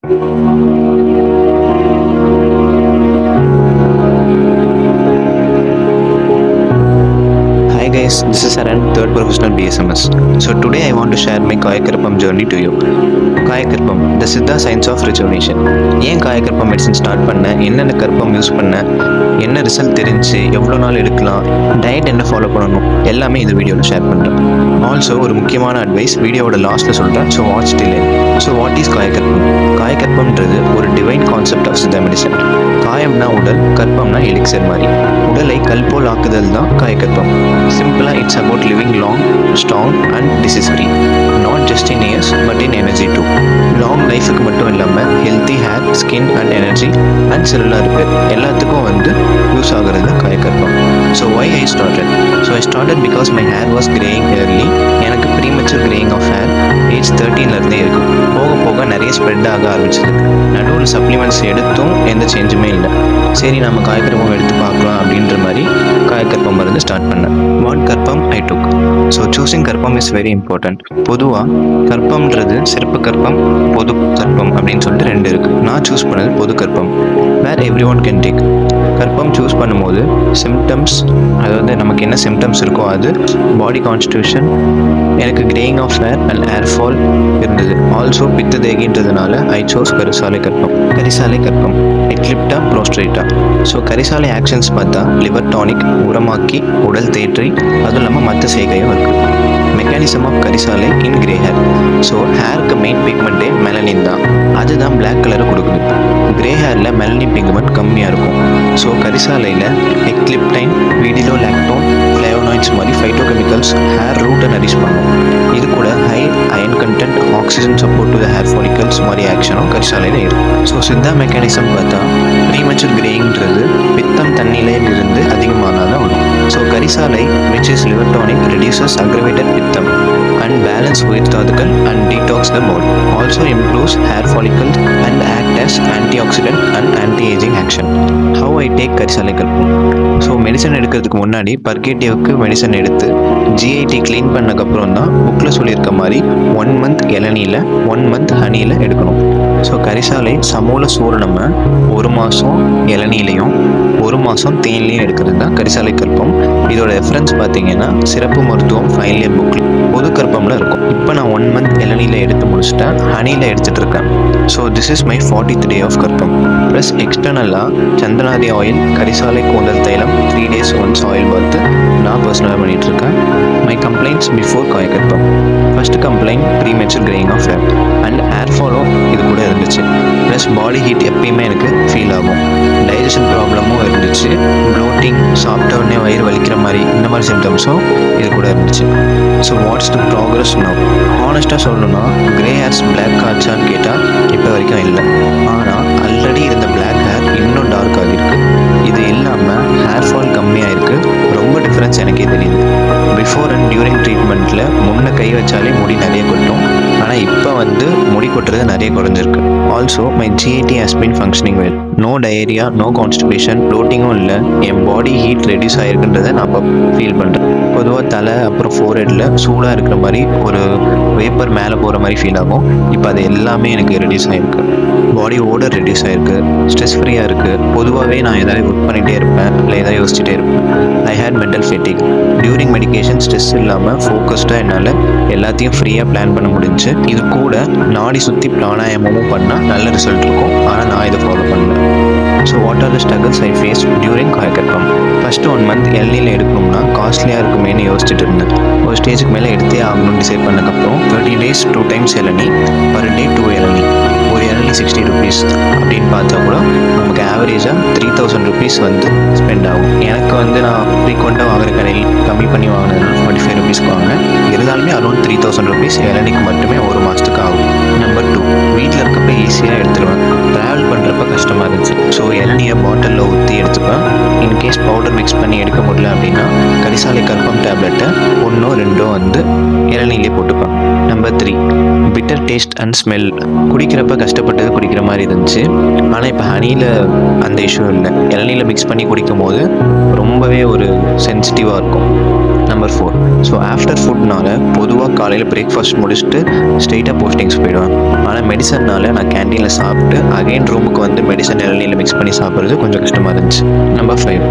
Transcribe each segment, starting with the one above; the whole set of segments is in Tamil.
Hi guys, this is Saran, third professional BSMS. So today I want to share my Kayakarpam journey to you. Kayakarpam the Siddha science of rejuvenation. ஏன் காயக்கற்பம் மெடிசன் ஸ்டார்ட் பண்ணேன், என்னென்ன கற்பம் யூஸ் பண்ணேன், என்ன ரிசல்ட் தெரிஞ்சு, எவ்வளோ நாள் எடுக்கலாம், டயட் என்ன ஃபாலோ பண்ணணும், எல்லாமே இந்த வீடியோவில் ஷேர் பண்ணுறேன். ஆல்சோ ஒரு முக்கியமான அட்வைஸ் வீடியோவோட லாஸ்ட்டில் சொல்கிறேன். So watch till end. So what is Kayakarpam? காயக்கற்பம்ன்றது ஒரு divine concept of Siddha medicine. காயம்னா உடல், கற்பம்னா எலிக்சர் மாதிரி. உடலை கல்போல் ஆக்குதல் தான் காயக்கற்பம். சிம்பிளாக it's about living long, strong and disease free. Not just in years but in energy too. Long லைஃபுக்கு மட்டும் இல்லாமல் healthy hair, skin and energy and cellular repair எல்லாத்துக்கும் யூஸ் ஆகிறது Kayakarpam. So why I started? So I started because my hair was greying early. எனக்கு premature greying of hair age 13லேருந்தே இருக்குது. போக போக நிறைய ஸ்ப்ரெட் ஆக ஆரம்பிச்சிது. நடுவில் சப்ளிமெண்ட்ஸ் எடுத்தும் எந்த சேஞ்சுமே இல்லை. சரி நம்ம காயக்கற்பம் எடுத்து பார்க்கலாம் அப்படின்ற மாதிரி காயக்கற்பம் மருந்து ஸ்டார்ட் பண்ணேன். வாட் கற்பம் ஐ டுக்? ஸோ சூஸிங் கற்பம் இஸ் வெரி இம்பார்ட்டன்ட். பொதுவாக கற்பம்ன்றது சிறப்பு கற்பம், பொது கற்பம் அப்படின்னு சொல்லிட்டு ரெண்டு இருக்குது. நான் சூஸ் பண்ணது பொது கற்பம், where every one can take. கற்பம் சூஸ் பண்ணும்போது சிம்டம்ஸ், அதாவது நமக்கு என்ன சிம்டம்ஸ் இருக்கோ அது, பாடி கான்ஸ்டியூஷன், எனக்கு greying of hair and hair fall இருந்தது. ஆல்சோ பித்த தேகின்றதுனால I chose Karisalai Karpam. Karisalai Karpam Eclipta prostrata. So Karisalai actions பார்த்தா லிவர் டானிக், உரமாக்கி, உடல் தேற்றி, அதுவும் இல்லாமல் மற்ற செய்கையும் இருக்குது. Mechanism of Karisalai in grey hair. So ஹேருக்கு மெயின் பிக்மெண்ட்டே மெலனின் தான். அதுதான் பிளாக் கலரை கொடுக்குது. கிரே ஹேரில் மெலனின் பிக்மெண்ட் கம்மியாக இருக்கும். ஸோ கரிசாலையில் எக்லிப்டைன், வீடிலோ லாக்டோன், ஃப்ளேவனாய்ட்ஸ் மாதிரி ஃபைட்டோகெமிக்கல்ஸ் ஹேர் ரூட்டை நரிஷ் பண்ணும். இது கூட high iron content, oxygen support to the hair follicles மாதிரி ஆக்ஷனும் கரிசாலையில் இருக்கும். ஸோ சித்தா மெக்கானிசம் பார்த்தா ப்ரீமெச்சூர் கிரேயிங்கிறது பித்தம் தண்ணிலையில் இருந்து அதிகமானால் தான் வரும். So Karisalai which is liver tonic reduces aggravated pitham and balance உயிர் தாதுக்கள் and detox the body. Also improves hair follicles and act as antioxidant and anti-aging action. How I take கரிசாலை கற்பம்? ஸோ மெடிசன் எடுக்கிறதுக்கு முன்னாடி பர்கேட்டிவ்க்கு மெடிசன் எடுத்து ஜிஐடி க்ளீன் பண்ணக்கப்புறம் தான் புக்கில் சொல்லியிருக்க மாதிரி 1 month இளநியில் 1 month ஹனியில் எடுக்கணும். ஸோ கரிசாலை சமூல சூரணம் 1 மாதம் இளநிலையும் 1 மாதம் தேன்லையும் எடுக்கிறது தான் கரிசாலை கற்பம். இதோட ரெஃபரன்ஸ் பார்த்தீங்கன்னா சிறப்பு மருத்துவம் ஃபைனல் இயர் புக்கில் பொது கற்பம்ல இருக்கும். இப்போ நான் 1 month இளநியில் எடுத்து முடிச்சுட்டேன், ஹனியில் எடுத்துகிட்டு இருக்கேன். So this is my 40th day of கற்பம். ப்ளஸ் எக்ஸ்டர்னலாக சந்தனாதி ஆயில், கரிசாலை கூந்தல் தைலம், 3 days once ஆயில் பார்த்து நான் பர்சனலாக பண்ணிகிட்ருக்கேன். My complaints before Kayakarpam. First complaint premature greying of hair and hair ஃபாலும் இது கூட இருந்துச்சு. ப்ளஸ் பாடி ஹீட் எப்பயுமே எனக்கு ஃபீல் ஆகும். டைஜஷன் ப்ராப்ளமும் இருந்துச்சு. ப்ளோட்டிங், சாப்பிட்ட உடனே வயிறு வலிக்கிற மாதிரி இந்த மாதிரி சிம்டம்ஸும் இது கூட இருந்துச்சு. So what's the progress now? ஹானஸ்ட்டாக சொல்லணும்னா கிரே ஹேர்ஸ் பிளாக் ஆச்சான்னு கேட்டால் இப்போ வரைக்கும் இல்லை. ஆனால் ஆல்ரெடி இருந்த பிளாக் ஹேர் இன்னும் டார்க் ஆகிருக்கு. இது இல்லாமல் ஹேர் ஃபால் கம்மியாக இருக்குது. ரொம்ப டிஃப்ரென்ஸ் எனக்கே தெரியுது. பிஃபோர் அண்ட் டியூரிங் ட்ரீட்மெண்ட்டில் முன்ன கை வச்சாலே முடி நிறைய கொட்டும். ஆனால் இப்போ முடி கொட்டுறது நிறைய குறைஞ்சிருக்கு. Also my GIT has been functioning well. No diarrhoea, no constipation, ப்ளோட்டிங்கும் இல்லை. என் பாடி ஹீட் ரெடியூஸ் ஆகிருக்குன்றதை நான் இப்போ ஃபீல் பண்ணுறேன். பொதுவாக தலை அப்புறம் ஃபோர்ஹெட்டில் சூடாக இருக்கிற மாதிரி ஒரு வேப்பர் மேலே போகிற மாதிரி ஃபீல் ஆகும். இப்போ அது எல்லாமே எனக்கு ரெடியூஸ் ஆகிருக்கு. பாடி ஓடர் ரெடியூஸ் ஆகிருக்கு. ஸ்ட்ரெஸ் ஃப்ரீயாக இருக்குது. பொதுவாகவே நான் எதாவது ஒர்க் பண்ணிகிட்டே இருப்பேன், இல்லை எதாவது யோசிச்சுட்டே இருப்பேன். I had mental fatigue. During medication stress இல்லாமல் ஃபோக்கஸ்டாக என்னால் எல்லாத்தையும் ஃப்ரீயாக பிளான் பண்ண முடிஞ்சு. இது கூட நாடி சுற்றி பிராணாயாமமும் பண்ணால் நல்ல ரிசல்ட் இருக்கும். ஆனால் நான் இதை ஃபாலோ பண்ணேன். So what are the struggles I face during Kayakarpam? First 1 month இளநியில் எடுக்கணும்னா காஸ்ட்லியாக இருக்குமேனு யோசிச்சுட்டு இருந்தேன். ஒரு ஸ்டேஜுக்கு மேலே எடுத்தே ஆகணும்னு டிசைட் பண்ணக்கப்புறம் 30 days 2 times இளநி, பர் டே 2 இளநி, ஒரு இளநி 60 rupees அப்படின்னு பார்த்தா கூட நமக்கு ஆவரேஜாக 3000 rupees ஸ்பெண்ட் ஆகும். எனக்கு நான் ஃப்ரீக்வெண்ட்டாக வாங்குற கடையில் கம்மி பண்ணி வாங்கினதுனால 45 rupees வாங்கினேன். இருந்தாலுமே அரௌண்ட் 3000 rupees இளநிக்கு மட்டுமே ஒரு மாதத்துக்கு ஆகும். நம்பர் 2, வீட்டில் இருக்கப்ப ஈஸியாக எடுத்துருவேன். ட்ராவல் பண்ணுறப்ப கஷ்டமாக இருந்துச்சு. ஸோ இளநியை பாட்டிலில் ஊற்றி எடுத்துப்பேன். இன்கேஸ் பவுடர் மிக்ஸ் பண்ணி எடுக்க முடியல அப்படின்னா கரிசாலை கற்பம் டேப்லெட்டை 1 or 2 இளநிலே போட்டுப்பேன். Number 3, bitter taste and smell. குடிக்கிறப்ப கஷ்டப்பட்டது குடிக்கிற மாதிரி இருந்துச்சு. ஆனால் இப்போ ஹனியில் அந்த இஷ்யூ இல்லை. இளநியில் மிக்ஸ் பண்ணி குடிக்கும் போது ரொம்பவே ஒரு சென்சிட்டிவாக இருக்கும். நம்பர் 4. ஸோ ஆஃப்டர் ஃபுட்னால பொதுவாக காலையில் பிரேக்ஃபாஸ்ட் முடிச்சுட்டு ஸ்ட்ரெயிட்டாக போஸ்டிங்ஸ் போயிடுவேன். ஆனால் மெடிசன்னால நான் கேன்டீனில் சாப்பிட்டு அகைன் ரூமுக்கு வந்து மெடிசன் இளநீரில் மிக்ஸ் பண்ணி சாப்பிட்றது கொஞ்சம் கஷ்டமாக இருந்துச்சு. நம்பர் 5,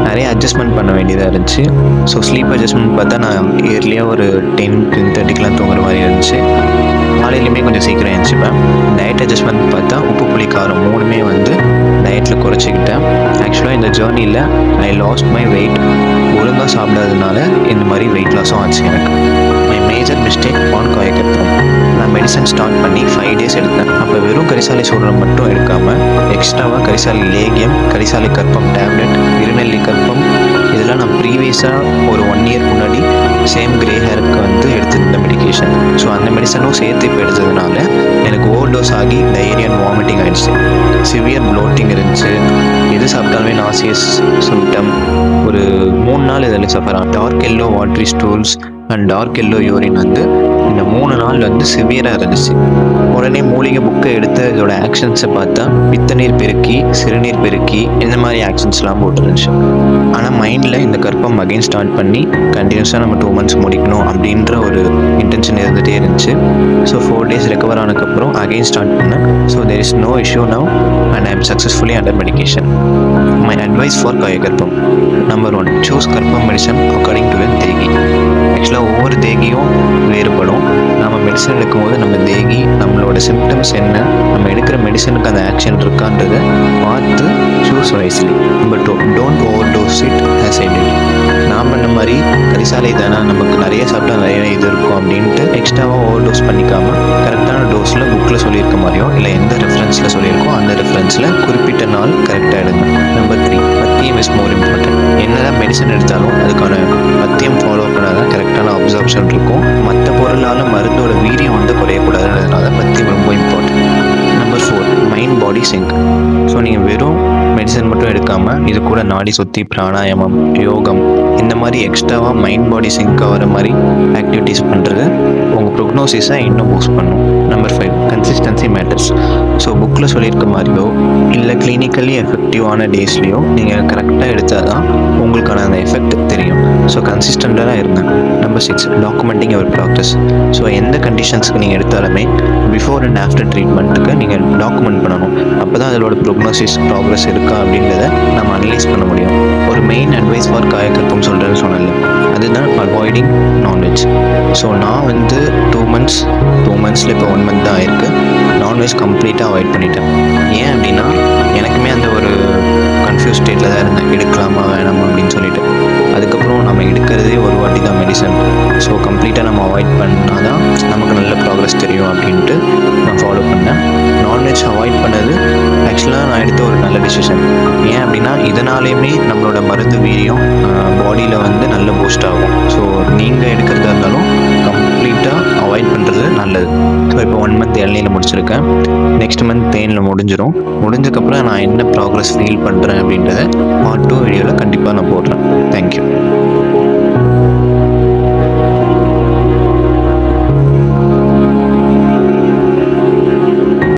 நிறைய அட்ஜஸ்ட்மெண்ட் பண்ண வேண்டியதாக இருந்துச்சு. ஸோ ஸ்லீப் அட்ஜஸ்ட்மெண்ட் பார்த்தா நான் இயர்லியாக ஒரு 10-10:30 தூங்குற மாதிரி இருந்துச்சு. காலையிலையுமே கொஞ்சம் சீக்கிரம் எழுந்துச்சுப்பேன். டயட் அட்ஜஸ்ட்மெண்ட் பார்த்தா உப்பு புளி காரம் 3மே வந்து டயட்டில் குறைச்சிக்கிட்டேன். ஆக்சுவலாக இந்த ஜேர்னியில் ஐ லாஸ்ட் மை வெயிட். ஒழுங்காக சாப்பிடாததுனால இந்த மாதிரி வெயிட் லாஸும் ஆச்சு எனக்கு. My major mistake on Kayakarpam. நான் மெடிசன் ஸ்டார்ட் பண்ணி 5 days எடுத்தேன். அப்போ வெறும் கரிசாலை சூரணம் மட்டும் எடுக்காமல் எக்ஸ்ட்ராவாக கரிசாலை லேகியம், கரிசாலை கற்பம் டேப்லெட், இருநெல்லி கற்பம் இதெல்லாம் நான் ப்ரீவியஸாக ஒரு 1 year முன்னாடி சேம் கிரே ஹேருக்கு வந்து எடுத்திருந்த மெடிக்கேஷன். ஸோ அந்த மெடிசனும் சேர்த்து இப்போ எடுத்ததுனால எனக்கு ஓவர் டோஸ் ஆகி டயரியா அண்ட் வாமிட்டிங் ஆகிடுச்சு. சிவியர் ப்ளோட்டிங் இருந்துச்சு. எது சாப்பிட்டாலுமே நாசியஸ் சிம்டம். ஒரு 3 நாள் இதில் சஃபர் ஆகும். Dark yellow watery stools and dark yellow urine வந்து இந்த 3 நாள் வந்து சிவியராக இருந்துச்சு. உடனே மூலிகை புக்கை எடுத்து இதோட ஆக்ஷன்ஸை பார்த்தா பித்தநீர் பெருக்கி, சிறுநீர் பெருக்கி இந்த மாதிரி ஆக்ஷன்ஸ்லாம் போட்டுருந்துச்சு. ஆனால் மைண்டில் இந்த கற்பம் அகைன் ஸ்டார்ட் பண்ணி கண்டினியூஸாக நம்ம 2 months முடிக்கணும் அப்படின்ற ஒரு இன்டென்ஷன் இருந்துகிட்டே இருந்துச்சு. ஸோ 4 days ரெக்கவர் ஆனதுக்கப்புறம் அகைன் ஸ்டார்ட் பண்ணேன். So there is no issue now and I am successfully under medication. My advice for Kayakarpam. Number 1, choose Karpam medicine according to your தேகி. ஆக்சுவலாக ஒவ்வொரு தேகியும் வேறுபடும். நம்ம மெடிசன் எடுக்கும்போது நம்ம தேகி, நம்மளோட சிம்டம்ஸ் என்ன, நம்ம எடுக்கிற மெடிசனுக்கு அந்த ஆக்ஷன் இருக்கான்றதை பார்த்து choose wisely. Number 2, don't over dose it as I did. நாம் பண்ண மாதிரி கரிசாலை தானே நமக்கு நிறைய சாப்பிட்டா நிறைய இது இருக்கும் அப்படின்ட்டு எக்ஸ்ட்ராவாக ஓவர் டோஸ் பண்ணிக்காமல் கரெக்டான டோஸில் புக்கில் சொல்லியிருக்க மாதிரியோ இல்லை எந்த ரெஃபரன்ஸில் சொல்லியிருக்கோ அந்த ரெஃபரன்ஸில் குறிப்பிட்ட நாள் கரெக்டாக எடுங்க. நம்பர் 3, பத்தியம் இஸ் மோர் இம்பார்ட்டன்ட். என்னதான் மெடிசன் எடுத்தாலும் அதுக்கான பத்தியம் ஃபாலோ பண்ணாதான் கரெக்டான அப்சர்ப்ஷன் இருக்கும். மற்ற பொருளால் மருந்தோட வீரியம் வந்து குறையக்கூடாதுன்றதுனால பத்தியம் ரொம்ப important. Number 4, mind body sync. So நீங்கள் வெறும் மெடிசன் மட்டும் எடுக்காமல் இது கூட நாடி சுத்தி, பிராணாயாமம், யோகம் இந்த மாதிரி எக்ஸ்ட்ராவாக மைண்ட் பாடி சிங்க் ஆகிற மாதிரி ஆக்டிவிட்டீஸ் பண்ணுறது உங்கள் ப்ரொக்னோசிஸை இன்னும் பூஸ்ட் பண்ணும். Number 5, consistency matters. ஸோ புக்கில் சொல்லியிருக்க மாதிரியோ இல்லை கிளினிக்கலி எஃபெக்டிவான டேஸ்லேயோ நீங்கள் கரெக்டாக எடுத்தால் தான் உங்களுக்கான அந்த எஃபெக்ட் தெரியும். ஸோ கன்சிஸ்டண்ட்டாக இருங்க. Number 6, documenting your progress. So எந்த கண்டிஷன்ஸ்க்கு நீங்கள் எடுத்தாலுமே பிஃபோர் அண்ட் ஆஃப்டர் ட்ரீட்மெண்ட்டுக்கு நீங்கள் டாக்குமெண்ட் பண்ணணும். அப்போ தான் அதோட ப்ரோக்னோசிஸ் ப்ராக்ரஸ் இருக்கா அப்படின்றத நம்ம அனலைஸ் பண்ண முடியும். ஒரு மெயின் அட்வைஸ் ஃபார் காயக்கற்பம் சொல்கிறேன்னு சொன்னல, அதுதான் அவாய்டிங் நான்வெஜ். ஸோ நான் வந்து 2 months இப்போ 1 month தான் ஆயிருக்கு. நான்வெஜ் கம்ப்ளீட்டாக அவாய்ட் பண்ணிட்டேன். ஏன் அப்படின்னா எனக்குமே அந்த ஒரு கன்ஃபியூஸ் ஸ்டேட்டில் தான் இருந்தேன், எடுக்கலாமா வேணாமா அப்படின்னு சொல்லிட்டு. அதுக்கப்புறம் நம்ம எடுக்கிறதே ஒரு வாட்டி தான் மெடிசன். ஸோ கம்ப்ளீட்டாக நம்ம அவாய்ட் பண்ணால் தான் நமக்கு நல்ல ப்ராக்ரஸ் தெரியும் அப்படின்ட்டு நான் ஃபாலோ பண்ணேன். நான்வெஜ் அவாய்ட் பண்ணது ஆக்சுவலாக நான் எடுத்த ஒரு நல்ல டிசிஷன். ஏன் அப்படின்னா இதனாலேயுமே நம்மளோட மருந்து வீரியம் பாடியில் வந்து நல்ல பூஸ்ட் ஆகும். ஸோ நீங்கள் எடுக்கிறதா இருந்தாலும் கம்ப்ளீட்டாக அவாய்ட் பண்ணுறது நல்லது. ஸோ இப்போ 1 month இளநீரில் முடிச்சிருக்கேன். நெக்ஸ்ட் மந்த் தேனில் முடிஞ்சதுக்கப்புறம் நான் என்ன ப்ராக்ரஸ் ஃபீல் பண்ணுறேன் அப்படின்றத பார்ட் 2 வீடியோவில் கண்டிப்பாக நான் போடுறேன். தேங்க்யூ.